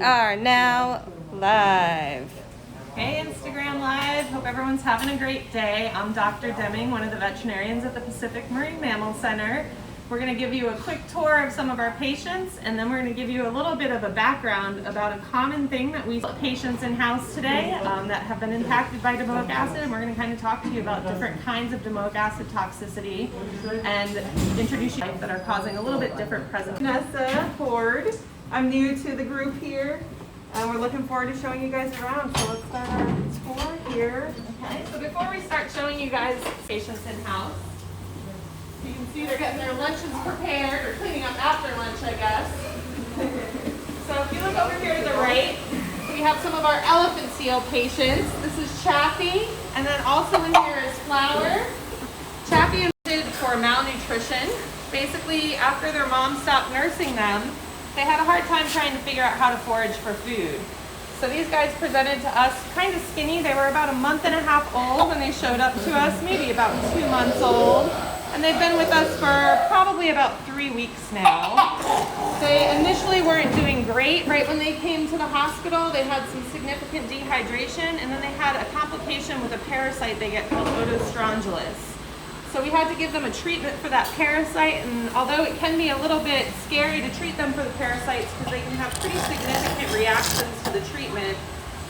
Are now live. Hey, Instagram Live. Hope everyone's having a great day. I'm Dr. Deming, one of the veterinarians at the Pacific Marine Mammal Center. We're going to give you a quick tour of some of our patients, and then we're going to give you a little bit of a background about a common thing that we see patients in-house today that have been impacted by Domoic acid, and we're going to kind of talk to you about different kinds of Domoic acid toxicity and introduce you that are causing a little bit different present. Vanessa Ford. I'm new to the group here, and we're looking forward to showing you guys around. So let's start our tour here. Okay, so before we start showing you guys patients in-house, you can see they're getting their lunches prepared, or cleaning up after lunch, I guess. So if you look over here to the right, we have some of our elephant seal patients. This is Chaffee, and then also in here is Flower. Chaffee is for malnutrition. Basically, after their mom stopped nursing them, they had a hard time trying to figure out how to forage for food. So these guys presented to us kind of skinny. They were about a month and a half old when they showed up to us, maybe about 2 months old. And they've been with us for probably about 3 weeks now. They initially weren't doing great. Right when they came to the hospital, they had some significant dehydration, and then they had a complication with a parasite they get called otostrongylus. So we had to give them a treatment for that parasite, and although it can be a little bit scary to treat them for the parasites because they can have pretty significant reactions to the treatment,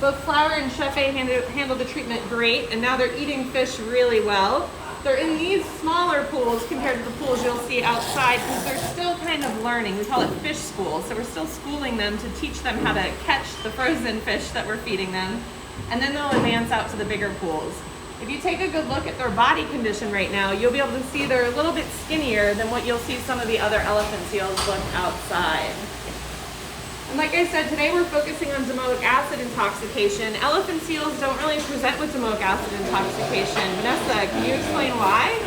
both Flower and Chaffee handled the treatment great, and now they're eating fish really well. They're in these smaller pools compared to the pools you'll see outside because they're still kind of learning. We call it fish school, so we're still schooling them to teach them how to catch the frozen fish that we're feeding them, and then they'll advance out to the bigger pools. If you take a good look at their body condition right now, you'll be able to see they're a little bit skinnier than what you'll see some of the other elephant seals look outside. And like I said, today we're focusing on Domoic acid intoxication. Elephant seals don't really present with Domoic acid intoxication. Vanessa, can you explain why?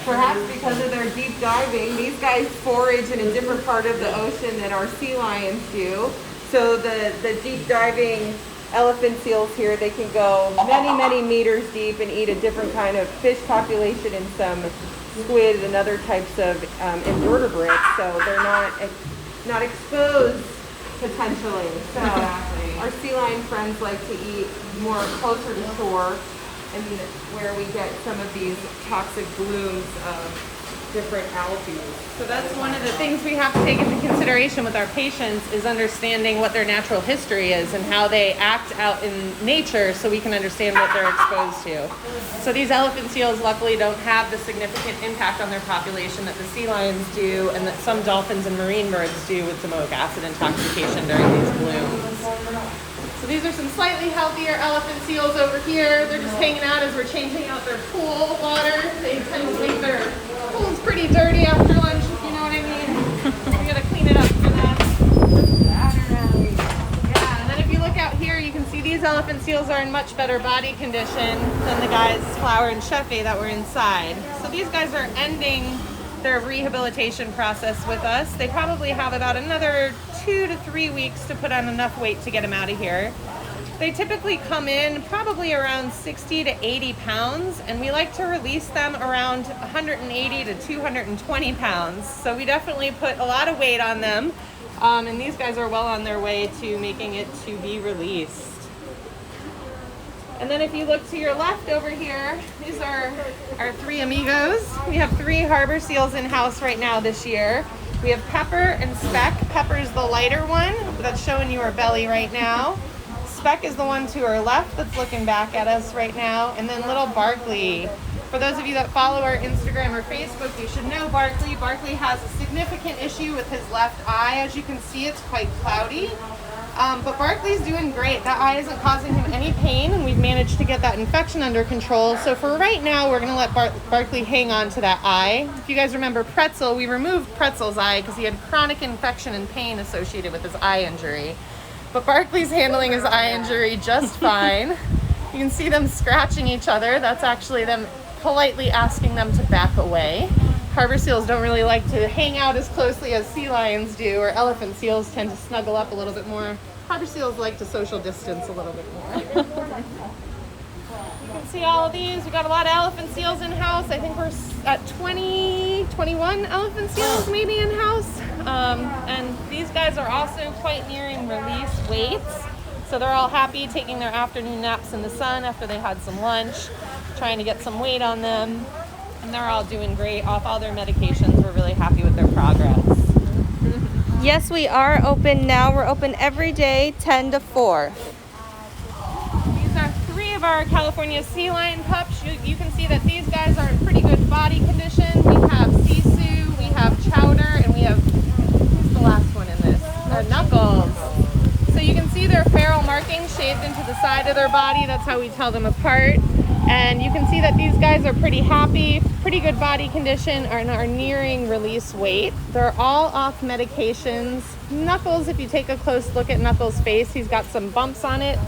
Perhaps because of their deep diving. These guys forage in a different part of the ocean than our sea lions do. So the deep diving elephant seals here, they can go many meters deep and eat a different kind of fish population and some squid and other types of invertebrates. So they're not exposed potentially. So our sea lion friends like to eat more closer to shore, and where we get some of these toxic blooms of different algae. So that's one of the things we have to take into consideration with our patients is understanding what their natural history is and how they act out in nature so we can understand what they're exposed to. So these elephant seals luckily don't have the significant impact on their population that the sea lions do and that some dolphins and marine birds do with Domoic acid intoxication during these blooms. So these are some slightly healthier elephant seals over here. They're just hanging out as we're changing out their pool water. They tend to leave their pools pretty dirty after lunch, if you know what I mean. We gotta clean it up for them. Yeah, and then if you look out here, you can see these elephant seals are in much better body condition than the guys, Flower and Chaffee, that were inside. So these guys are ending their rehabilitation process with us. They probably have about another 2 to 3 weeks to put on enough weight to get them out of here. They typically come in probably around 60 to 80 pounds, and we like to release them around 180 to 220 pounds. So we definitely put a lot of weight on them, and these guys are well on their way to making it to be released. And then if you look to your left over here, these are our 3 amigos. We have 3 harbor seals in-house right now this year. We have Pepper and Speck. Pepper is the lighter one that's showing you her belly right now. Speck is the one to our left that's looking back at us right now. And then little Barkley. For those of you that follow our Instagram or Facebook, you should know Barkley. Barkley has a significant issue with his left eye. As you can see, it's quite cloudy. But Barkley's doing great. That eye isn't causing him any pain, and we've managed to get that infection under control. So for right now, we're going to let Barkley hang on to that eye. If you guys remember Pretzel, we removed Pretzel's eye because he had chronic infection and pain associated with his eye injury. But Barkley's handling his eye injury just fine. You can see them scratching each other. That's actually them politely asking them to back away. Harbor seals don't really like to hang out as closely as sea lions do, or elephant seals tend to snuggle up a little bit more. Harbor seals like to social distance a little bit more. You can see all of these. We got a lot of elephant seals in-house. I think we're at 21 elephant seals maybe in-house. And these guys are also quite nearing release weights. So they're all happy taking their afternoon naps in the sun after they had some lunch, trying to get some weight on them. And they're all doing great off all their medications. We're really happy with their progress. Yes, we are open now. We're open every day, 10 to 4. These are 3 of our California sea lion pups. You can see that these guys are in pretty good body condition. We have Sisu, we have Chowder, and we have, who's the last one in this? Knuckles. So you can see their feral markings shaved into the side of their body. That's how we tell them apart. And you can see that these guys are pretty happy, pretty good body condition, and are nearing release weight. They're all off medications. Knuckles, if you take a close look at Knuckles' face, he's got some bumps on it,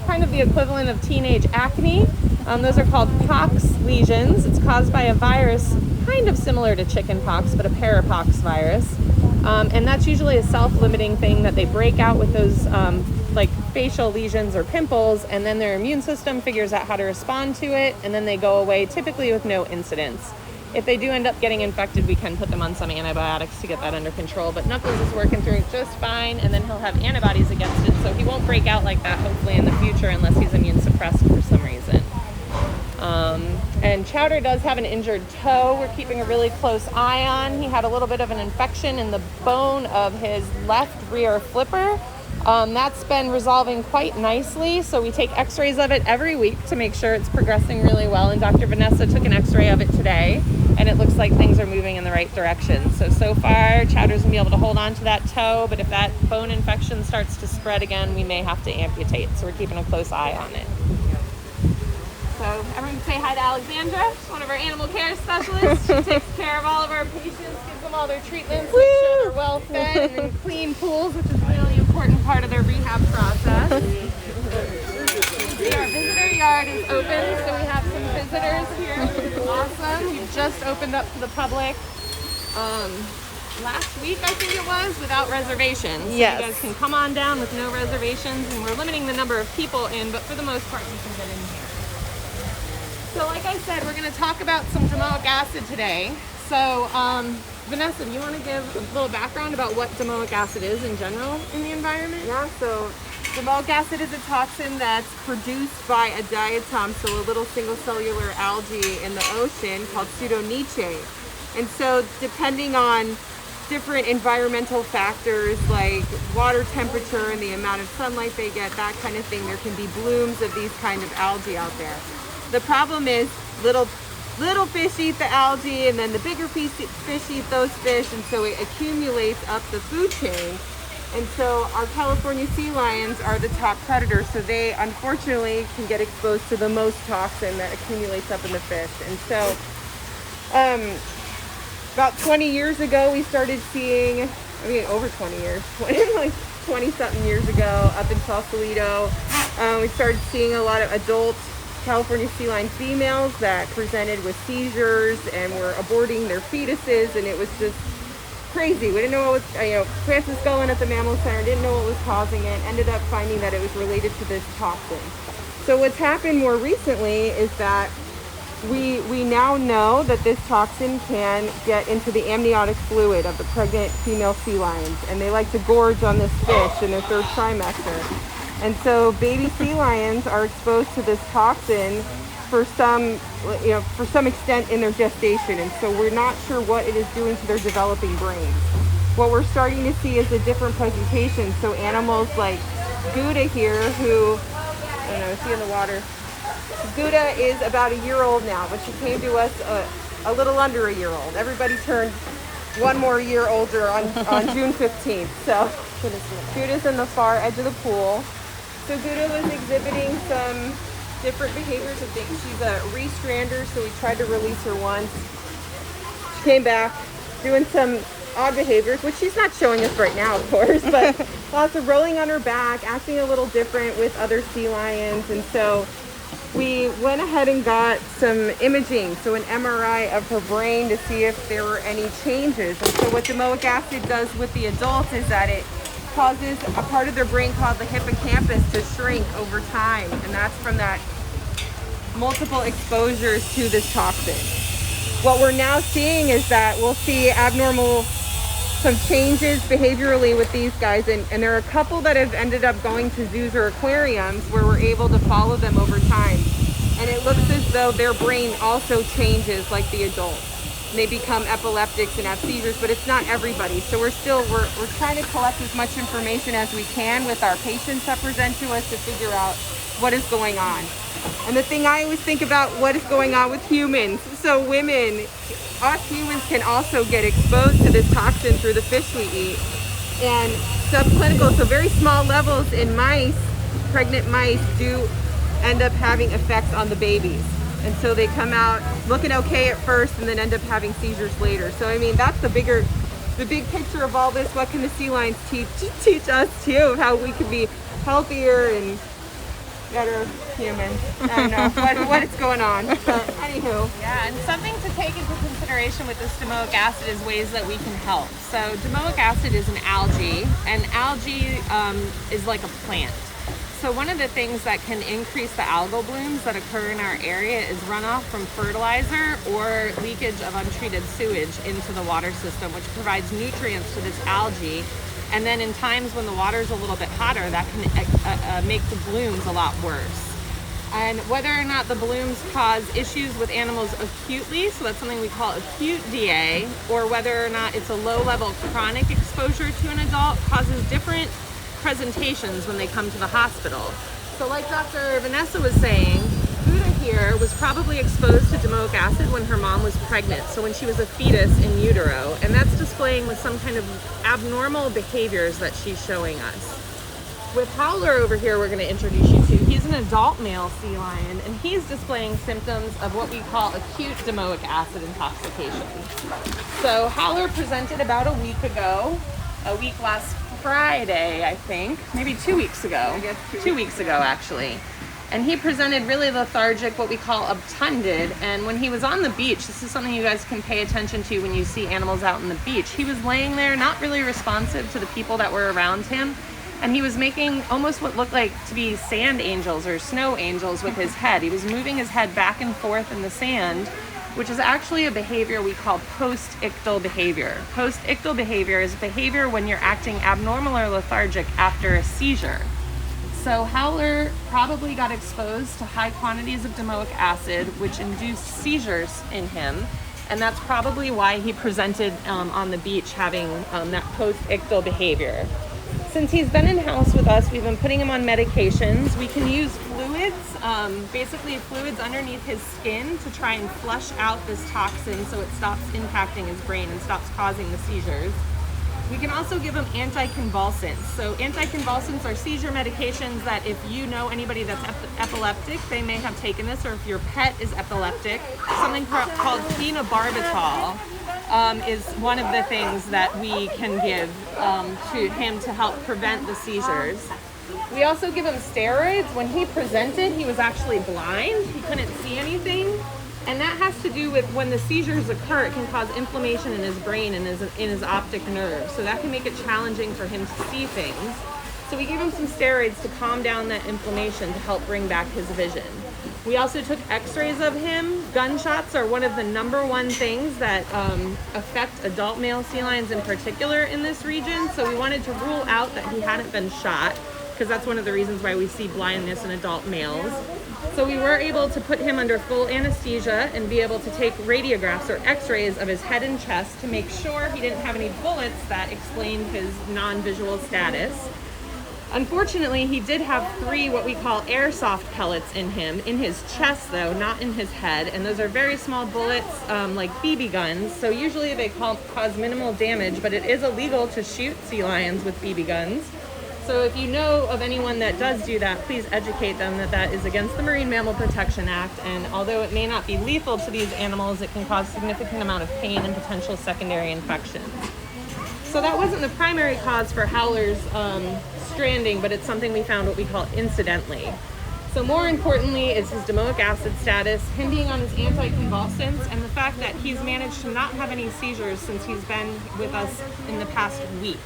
kind of the equivalent of teenage acne. Those are called pox lesions. It's caused by a virus kind of similar to chickenpox, but a parapox virus. And that's usually a self-limiting thing that they break out with those like facial lesions or pimples, and then their immune system figures out how to respond to it, and then they go away, typically with no incidence. If they do end up getting infected, we can put them on some antibiotics to get that under control, but Knuckles is working through it just fine, and then he'll have antibodies against it, so he won't break out like that hopefully in the future unless he's immune suppressed for some reason. And Chowder does have an injured toe we're keeping a really close eye on. He had a little bit of an infection in the bone of his left rear flipper. That's been resolving quite nicely, so we take x-rays of it every week to make sure it's progressing really well, and Dr. Vanessa took an x-ray of it today, and it looks like things are moving in the right direction. So far, Chowder's gonna be able to hold on to that toe, but if that bone infection starts to spread again, we may have to amputate, so we're keeping a close eye on it. So everyone say hi to Alexandra, one of our animal care specialists. She takes care of all of our patients, gives them all their treatments, make sure they're well fed, and then clean pools, which is a really important part of their rehab process. Our visitor yard is open, so we have some visitors here, which is awesome. We've just opened up to the public last week, I think it was, without reservations. So yes. You guys can come on down with no reservations, and we're limiting the number of people in, but for the most part, you can get in here. So like I said, we're going to talk about some Domoic acid today. So Vanessa, do you want to give a little background about what Domoic acid is in general in the environment? Yeah, so Domoic acid is a toxin that's produced by a diatom, so a little single cellular algae in the ocean called pseudonichae. And so depending on different environmental factors like water temperature and the amount of sunlight they get, that kind of thing, there can be blooms of these kind of algae out there. The problem is little fish eat the algae, and then the bigger fish eat those fish, and so it accumulates up the food chain. And so our California sea lions are the top predators, so they unfortunately can get exposed to the most toxin that accumulates up in the fish. And so about 20 years ago, we started seeing, over 20 years, like 20-something years ago, up in Sausalito, we started seeing a lot of adult California sea lion females that presented with seizures and were aborting their fetuses, and it was just crazy. We didn't know what was, Francis Gullen at the Mammal Center didn't know what was causing it, ended up finding that it was related to this toxin. So what's happened more recently is that we now know that this toxin can get into the amniotic fluid of the pregnant female sea lions, and they like to gorge on this fish in their third trimester. And so baby sea lions are exposed to this toxin for some extent in their gestation, and so we're not sure what it is doing to their developing brains. What we're starting to see is a different presentation. So animals like Gouda here, who, I don't know, is he in the water? Gouda is about a year old now, but she came to us a little under a year old. Everybody turned one more year older on June 15th. So Gouda's in the far edge of the pool. So Gouda was exhibiting some different behaviors. I think she's a restrander, so we tried to release her once. She came back doing some odd behaviors, which she's not showing us right now, of course, but lots of rolling on her back, acting a little different with other sea lions. And so we went ahead and got some imaging, so an MRI of her brain to see if there were any changes. And so what Domoic acid does with the adults is that it causes a part of their brain called the hippocampus to shrink over time, and that's from that multiple exposures to this toxin. What we're now seeing is that we'll see abnormal some changes behaviorally with these guys, and there are a couple that have ended up going to zoos or aquariums where we're able to follow them over time. And it looks as though their brain also changes like the adults. They become epileptics and have seizures, but it's not everybody. So we're trying to collect as much information as we can with our patients that present to us to figure out what is going on. And the thing I always think about, what is going on with humans. So women, us humans can also get exposed to this toxin through the fish we eat. And subclinical, so very small levels in mice, pregnant mice do end up having effects on the babies. And so they come out looking okay at first and then end up having seizures later. So I mean, that's the big picture of all this. What can the sea lions teach us too, of how we can be healthier and better humans. I don't know what is going on. But anywho. Yeah, and something to take into consideration with this domoic acid is ways that we can help. So domoic acid is an algae, and algae is like a plant. So one of the things that can increase the algal blooms that occur in our area is runoff from fertilizer or leakage of untreated sewage into the water system, which provides nutrients to this algae. And then in times when the water's a little bit hotter, that can make the blooms a lot worse. And whether or not the blooms cause issues with animals acutely, so that's something we call acute DA, or whether or not it's a low-level chronic exposure to an adult, causes different presentations when they come to the hospital. So like Dr. Vanessa was saying, Buddha here was probably exposed to domoic acid when her mom was pregnant, so when she was a fetus in utero, and that's displaying with some kind of abnormal behaviors that she's showing us. With Howler over here, we're going to introduce you to, he's an adult male sea lion, and he's displaying symptoms of what we call acute domoic acid intoxication. So Howler presented about a week ago, last Friday, I think, maybe 2 weeks ago. I guess 2 weeks ago, actually. And he presented really lethargic, what we call obtunded. And when he was on the beach, this is something you guys can pay attention to when you see animals out on the beach. He was laying there, not really responsive to the people that were around him. And he was making almost what looked like to be sand angels or snow angels with his head. He was moving his head back and forth in the sand, which is actually a behavior we call post-ictal behavior. Post-ictal behavior is behavior when you're acting abnormal or lethargic after a seizure. So Howler probably got exposed to high quantities of domoic acid, which induced seizures in him. And that's probably why he presented on the beach having that post-ictal behavior. Since he's been in-house with us, we've been putting him on medications. We can use fluids, basically fluids underneath his skin to try and flush out this toxin so it stops impacting his brain and stops causing the seizures. We can also give him anticonvulsants. So anticonvulsants are seizure medications that if you know anybody that's epileptic, they may have taken this, or if your pet is epileptic, something called phenobarbital is one of the things that we can give to him to help prevent the seizures. We also give him steroids. When he presented, he was actually blind. He couldn't see anything. And that has to do with when the seizures occur, it can cause inflammation in his brain and in his optic nerve. So that can make it challenging for him to see things. So we gave him some steroids to calm down that inflammation to help bring back his vision. We also took x-rays of him. Gunshots are one of the #1 things that affect adult male sea lions in particular in this region. So we wanted to rule out that he hadn't been shot, because that's one of the reasons why we see blindness in adult males. So we were able to put him under full anesthesia and be able to take radiographs or x-rays of his head and chest to make sure he didn't have any bullets that explained his non-visual status. Unfortunately, he did have 3 what we call airsoft pellets in him, in his chest though, not in his head. And those are very small bullets, like BB guns. So usually they cause minimal damage, but it is illegal to shoot sea lions with BB guns. So if you know of anyone that does do that, please educate them that that is against the Marine Mammal Protection Act. And although it may not be lethal to these animals, it can cause significant amount of pain and potential secondary infections. So that wasn't the primary cause for Howler's stranding, but it's something we found what we call incidentally. So more importantly is his domoic acid status, him being on his anticonvulsants, and the fact that he's managed to not have any seizures since he's been with us in the past week.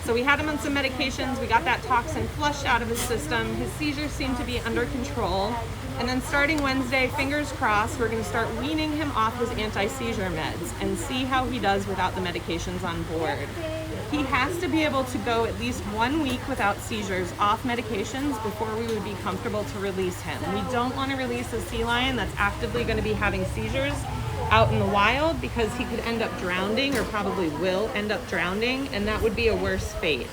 So we had him on some medications, we got that toxin flushed out of his system, his seizures seem to be under control, and then starting Wednesday, fingers crossed, we're going to start weaning him off his anti-seizure meds and see how he does without the medications on board. He has to be able to go at least 1 week without seizures off medications before we would be comfortable to release him. We don't want to release a sea lion that's actively going to be having seizures out in the wild, because he could end up drowning, or probably will end up drowning, and that would be a worse fate.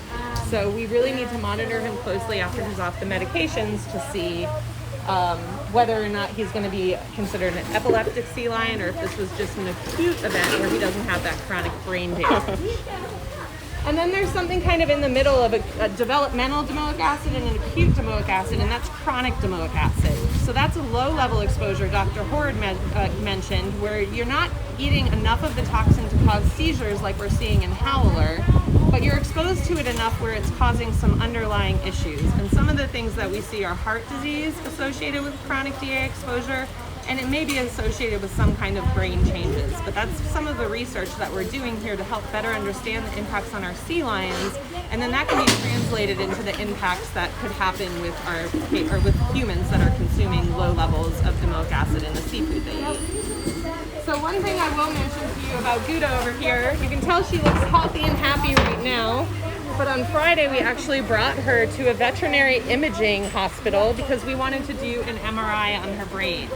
So we really need to monitor him closely after he's off the medications to see whether or not he's going to be considered an epileptic sea lion, or if this was just an acute event where he doesn't have that chronic brain damage. And then there's something kind of in the middle of a developmental domoic acid and an acute domoic acid, and that's chronic domoic acid. So that's a low-level exposure Dr. Horde mentioned, where you're not eating enough of the toxin to cause seizures like we're seeing in Howler, but you're exposed to it enough where it's causing some underlying issues. And some of the things that we see are heart disease associated with chronic DA exposure, and it may be associated with some kind of brain changes. But that's some of the research that we're doing here to help better understand the impacts on our sea lions, and then that can be translated into the impacts that could happen with with humans that are consuming low levels of domoic acid in the seafood they eat. So one thing I will mention to you about Gouda over here, you can tell she looks healthy and happy right now, but on Friday we actually brought her to a veterinary imaging hospital because we wanted to do an MRI on her brain.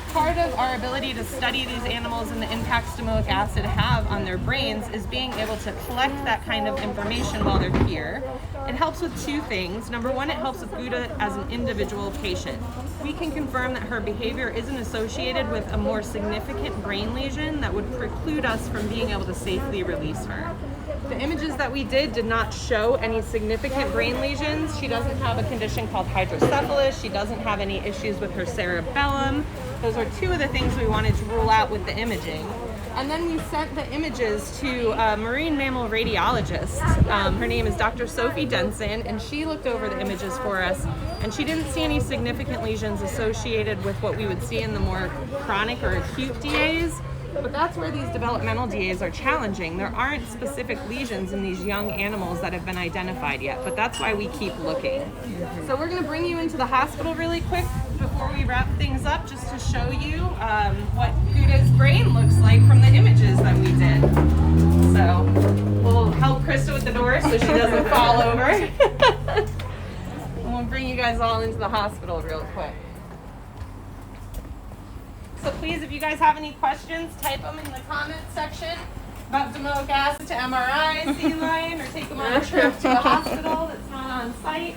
Part of our ability to study these animals and the impacts domoic acid have on their brains is being able to collect that kind of information while they're here. It helps with two things. Number one, it helps with Gouda as an individual patient. We can confirm that her behavior isn't associated with a more significant brain lesion that would preclude us from being able to safely release her. The images that we did not show any significant brain lesions. She doesn't have a condition called hydrocephalus. She doesn't have any issues with her cerebellum. Those are two of the things we wanted to rule out with the imaging. And then we sent the images to a marine mammal radiologist. Her name is Dr. Sophie Denson, and she looked over the images for us, and she didn't see any significant lesions associated with what we would see in the more chronic or acute DAs. But that's where these developmental DAs are challenging. There aren't specific lesions in these young animals that have been identified yet, but that's why we keep looking. So we're going to bring you into the hospital really quick before we wrap things up, just to show you what Gouda's brain looks like from the images that we did. So we'll help Krista with the door so she doesn't fall over. And we'll bring you guys all into the hospital real quick. So please, if you guys have any questions, type them in the comments section about domoic acid to MRI, sea lion, or take them on a trip to a hospital that's not on site.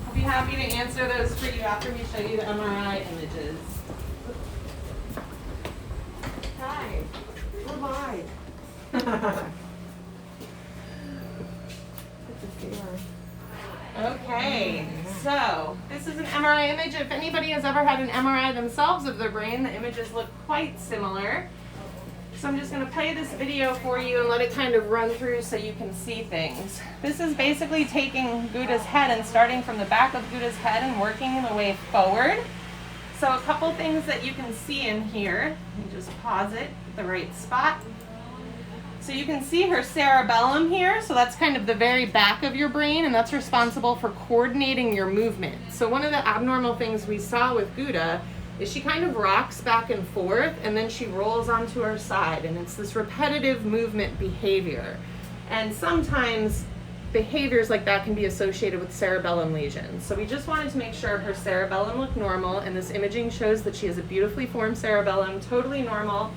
I'll be happy to answer those for you after we show you the MRI images. Hi. Goodbye. Okay, so this is an MRI image. If anybody has ever had an MRI themselves of their brain, the images look quite similar. So I'm just going to play this video for you and let it kind of run through so you can see things. This is basically taking Gouda's head and starting from the back of Gouda's head and working the way forward. So a couple things that you can see in here. Let me just pause it at the right spot. So you can see her cerebellum here, so that's kind of the very back of your brain, and that's responsible for coordinating your movement. So one of the abnormal things we saw with Gouda is she kind of rocks back and forth, and then she rolls onto her side, and it's this repetitive movement behavior. And sometimes behaviors like that can be associated with cerebellum lesions. So we just wanted to make sure her cerebellum looked normal, and this imaging shows that she has a beautifully formed cerebellum, totally normal.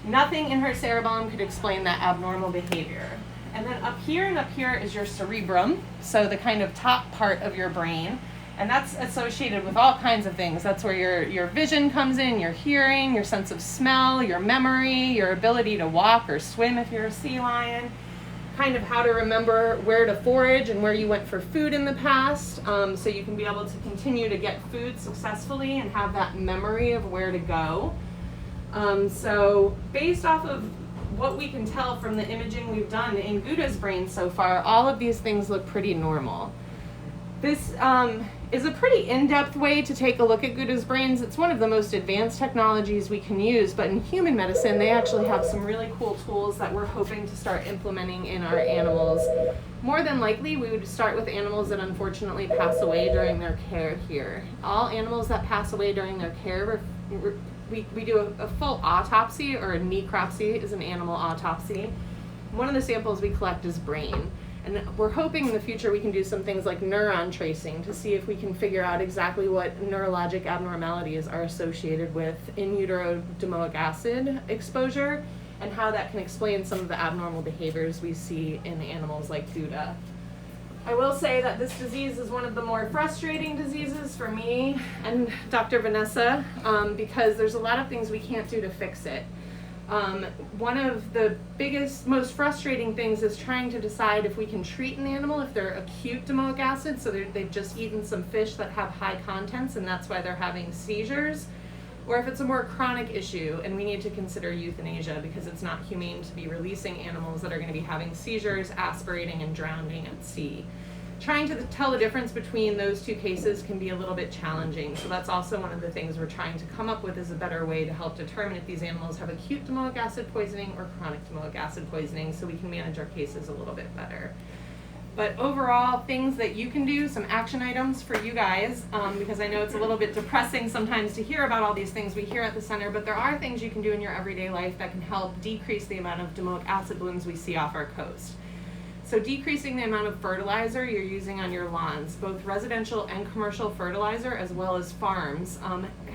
Nothing in her cerebellum could explain that abnormal behavior. And then up here and up here is your cerebrum, so the kind of top part of your brain. And that's associated with all kinds of things. That's where your vision comes in, your hearing, your sense of smell, your memory, your ability to walk or swim if you're a sea lion, kind of how to remember where to forage and where you went for food in the past, so you can be able to continue to get food successfully and have that memory of where to go. So based off of what we can tell from the imaging we've done in Gouda's brain so far, all of these things look pretty normal. This is a pretty in-depth way to take a look at Gouda's brains. It's one of the most advanced technologies we can use, but in human medicine, they actually have some really cool tools that we're hoping to start implementing in our animals. More than likely, we would start with animals that unfortunately pass away during their care here. All animals that pass away during their care, we do a full autopsy, or a necropsy is an animal autopsy. one of the samples we collect is brain. And we're hoping in the future we can do some things like neuron tracing to see if we can figure out exactly what neurologic abnormalities are associated with in utero domoic acid exposure and how that can explain some of the abnormal behaviors we see in animals like Gouda. I will say that this disease is one of the more frustrating diseases for me and Dr. Vanessa because there's a lot of things we can't do to fix it. One of the biggest, most frustrating things is trying to decide if we can treat an animal if they're acute domoic acid, so they've just eaten some fish that have high contents and that's why they're having seizures, or if it's a more chronic issue and we need to consider euthanasia because it's not humane to be releasing animals that are going to be having seizures, aspirating, and drowning at sea. Trying to tell the difference between those two cases can be a little bit challenging, so that's also one of the things we're trying to come up with is a better way to help determine if these animals have acute domoic acid poisoning or chronic domoic acid poisoning so we can manage our cases a little bit better. But overall, things that you can do, some action items for you guys, because I know it's a little bit depressing sometimes to hear about all these things we hear at the center, but there are things you can do in your everyday life that can help decrease the amount of domoic acid blooms we see off our coast. So decreasing the amount of fertilizer you're using on your lawns, both residential and commercial fertilizer as well as farms,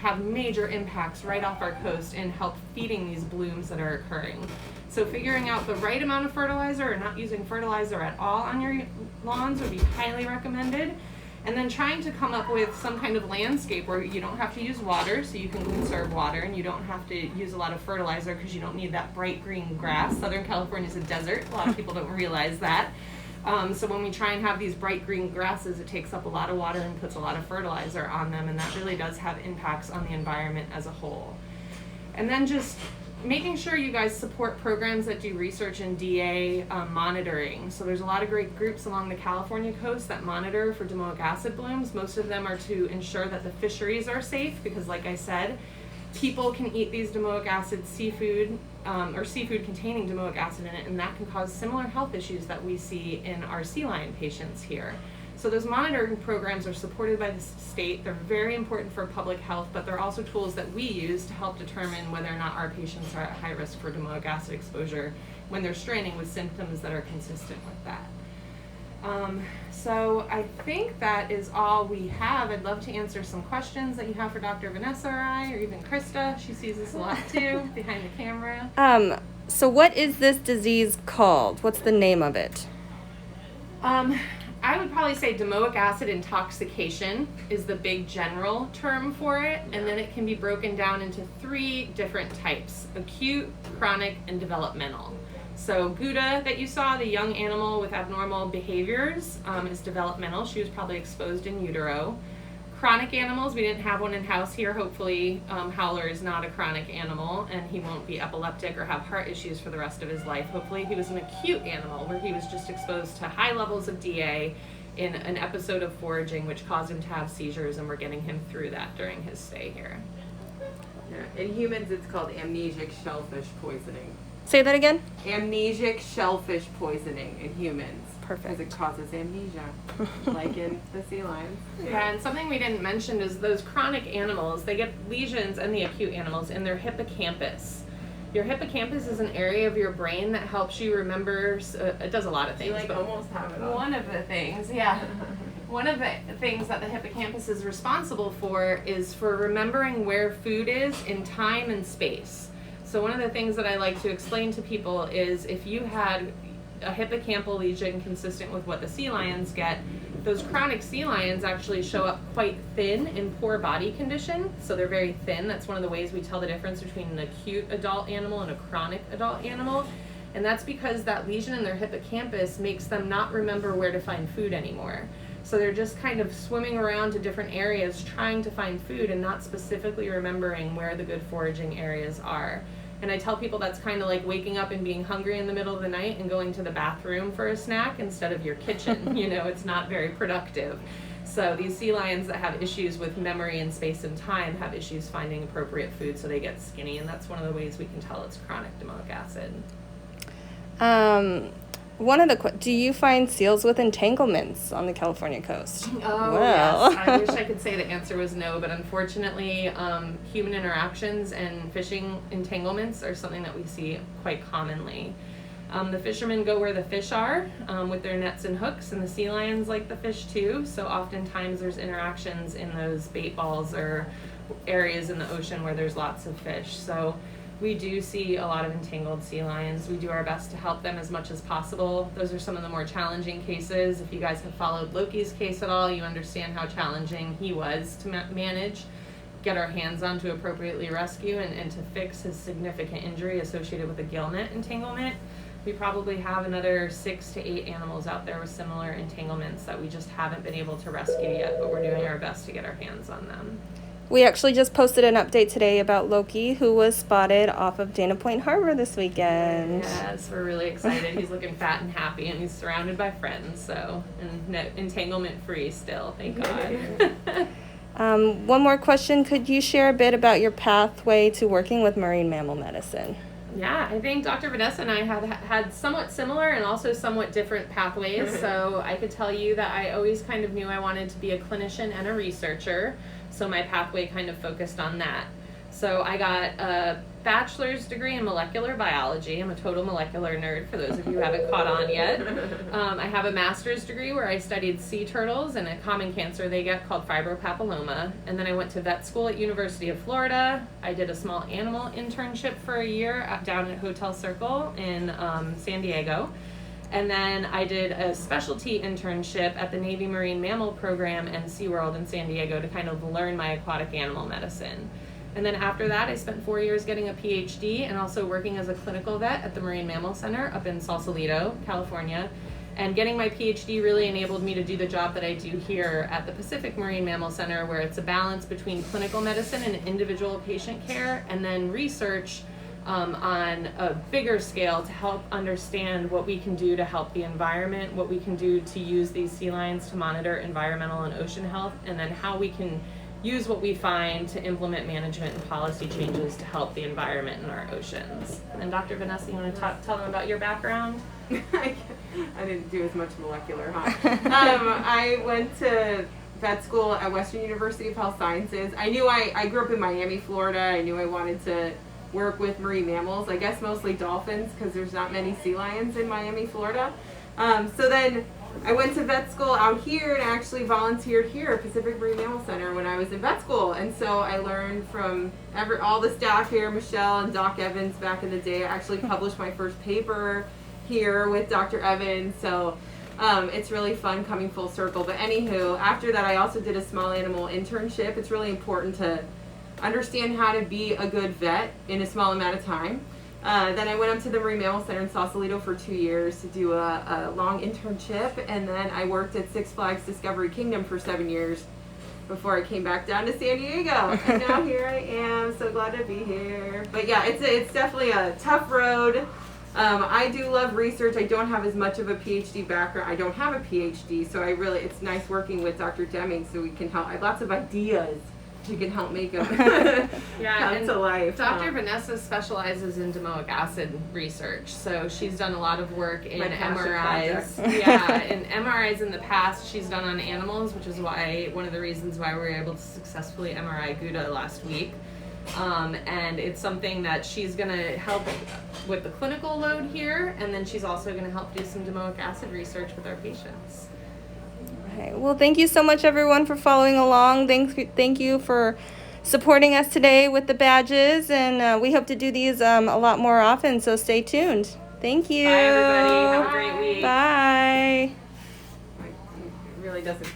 have major impacts right off our coast and help feeding these blooms that are occurring. So figuring out the right amount of fertilizer or not using fertilizer at all on your lawns would be highly recommended. And then trying to come up with some kind of landscape where you don't have to use water, so you can conserve water, and you don't have to use a lot of fertilizer because you don't need that bright green grass. Southern California is a desert. A lot of people don't realize that. So when we try and have these bright green grasses, it takes up a lot of water and puts a lot of fertilizer on them, and that really does have impacts on the environment as a whole. And then just making sure you guys support programs that do research and DA monitoring. So there's a lot of great groups along the California coast that monitor for domoic acid blooms. Most of them are to ensure that the fisheries are safe because, like I said, people can eat these domoic acid seafood or seafood containing domoic acid in it, and that can cause similar health issues that we see in our sea lion patients here. So those monitoring programs are supported by the state. They're very important for public health, but they're also tools that we use to help determine whether or not our patients are at high risk for domoic acid exposure when they're straining with symptoms that are consistent with that. So I think that is all we have. I'd love to answer some questions that you have for Dr. Vanessa or I, or even Krista. She sees this a lot too, behind the camera. So what is this disease called? What's the name of it? I would probably say domoic acid intoxication is the big general term for it, and then it can be broken down into 3 different types: acute, chronic, and developmental. So Gouda that you saw, the young animal with abnormal behaviors, is developmental. She was probably exposed in utero. Chronic animals, we didn't have one in-house here. Hopefully Howler is not a chronic animal and he won't be epileptic or have heart issues for the rest of his life. Hopefully he was an acute animal where he was just exposed to high levels of DA in an episode of foraging which caused him to have seizures, and we're getting him through that during his stay here. Yeah. In humans, it's called amnesic shellfish poisoning. Say that again? Amnesic shellfish poisoning in humans. Perfect. Because it causes amnesia, like in the sea lions. Yeah, and something we didn't mention is those chronic animals, they get lesions, and the acute animals, in their hippocampus. Your hippocampus is an area of your brain that helps you remember, it does a lot of things. You but almost have it all. One of the things, yeah. One of the things that the hippocampus is responsible for is for remembering where food is in time and space. So one of the things that I like to explain to people is if you had a hippocampal lesion consistent with what the sea lions get, those chronic sea lions actually show up quite thin in poor body condition. So they're very thin. That's one of the ways we tell the difference between an acute adult animal and a chronic adult animal. And that's because that lesion in their hippocampus makes them not remember where to find food anymore. So they're just kind of swimming around to different areas trying to find food and not specifically remembering where the good foraging areas are. And I tell people that's kind of like waking up and being hungry in the middle of the night and going to the bathroom for a snack instead of your kitchen. You know, it's not very productive. So these sea lions that have issues with memory and space and time have issues finding appropriate food, so they get skinny, and that's one of the ways we can tell it's chronic domoic acid. Do you find seals with entanglements on the California coast? Oh, well. Yes. I wish I could say the answer was no, but unfortunately, human interactions and fishing entanglements are something that we see quite commonly. The fishermen go where the fish are with their nets and hooks, and the sea lions like the fish too. So oftentimes there's interactions in those bait balls or areas in the ocean where there's lots of fish. So we do see a lot of entangled sea lions. We do our best to help them as much as possible. Those are some of the more challenging cases. If you guys have followed Loki's case at all, you understand how challenging he was to manage, get our hands on to appropriately rescue, and to fix his significant injury associated with a gill net entanglement. We probably have another 6 to 8 animals out there with similar entanglements that we just haven't been able to rescue yet, but we're doing our best to get our hands on them. We actually just posted an update today about Loki, who was spotted off of Dana Point Harbor this weekend. Yes, we're really excited. He's looking fat and happy, and he's surrounded by friends, so, and entanglement free still, thank God. One more question. Could you share a bit about your pathway to working with marine mammal medicine? Yeah, I think Dr. Vanessa and I had somewhat similar and also somewhat different pathways. So I could tell you that I always kind of knew I wanted to be a clinician and a researcher. So my pathway kind of focused on that. So I got a bachelor's degree in molecular biology. I'm a total molecular nerd, for those of you who haven't caught on yet. I have a master's degree where I studied sea turtles and a common cancer they get called fibropapilloma. And then I went to vet school at University of Florida. I did a small animal internship for a year down at Hotel Circle in San Diego. And then I did a specialty internship at the Navy Marine Mammal Program and SeaWorld in San Diego to kind of learn my aquatic animal medicine. And then after that, I spent 4 years getting a PhD and also working as a clinical vet at the Marine Mammal Center up in Sausalito, California. And getting my PhD really enabled me to do the job that I do here at the Pacific Marine Mammal Center, where it's a balance between clinical medicine and individual patient care, and then research on a bigger scale to help understand what we can do to help the environment, what we can do to use these sea lions to monitor environmental and ocean health, and then how we can use what we find to implement management and policy changes to help the environment in our oceans. And Dr. Vanessa, you want to tell them about your background? I didn't do as much molecular, huh? I went to vet school at Western University of Health Sciences. I grew up in Miami, Florida. I knew I wanted to work with marine mammals, I guess mostly dolphins, because there's not many sea lions in Miami, Florida. So then I went to vet school out here and actually volunteered here at Pacific Marine Mammal Center when I was in vet school. And so I learned from all the staff here, Michelle and Doc Evans back in the day. I actually published my first paper here with Dr. Evans. So it's really fun coming full circle. But anywho, after that I also did a small animal internship. It's really important to understand how to be a good vet in a small amount of time. Then I went up to the Marine Mammal Center in Sausalito for 2 years to do a long internship, and then I worked at Six Flags Discovery Kingdom for 7 years before I came back down to San Diego. And now here I am, so glad to be here. But yeah, it's definitely a tough road. I do love research. I don't have as much of a PhD background. I don't have a PhD, so it's nice working with Dr. Deming so we can help. I have lots of ideas. You can help make them come to life. Dr. Vanessa specializes in Domoic Acid research, so she's done a lot of work in MRIs. Yeah, in MRIs in the past she's done on animals, which is one of the reasons why we were able to successfully MRI Gouda last week. And it's something that she's going to help with the clinical load here, and then she's also going to help do some Domoic Acid research with our patients. Okay. Well, thank you so much, everyone, for following along. Thank you for supporting us today with the badges, and we hope to do these a lot more often, so stay tuned. Thank you. Bye, everybody. Have a great week. Bye. It really doesn't.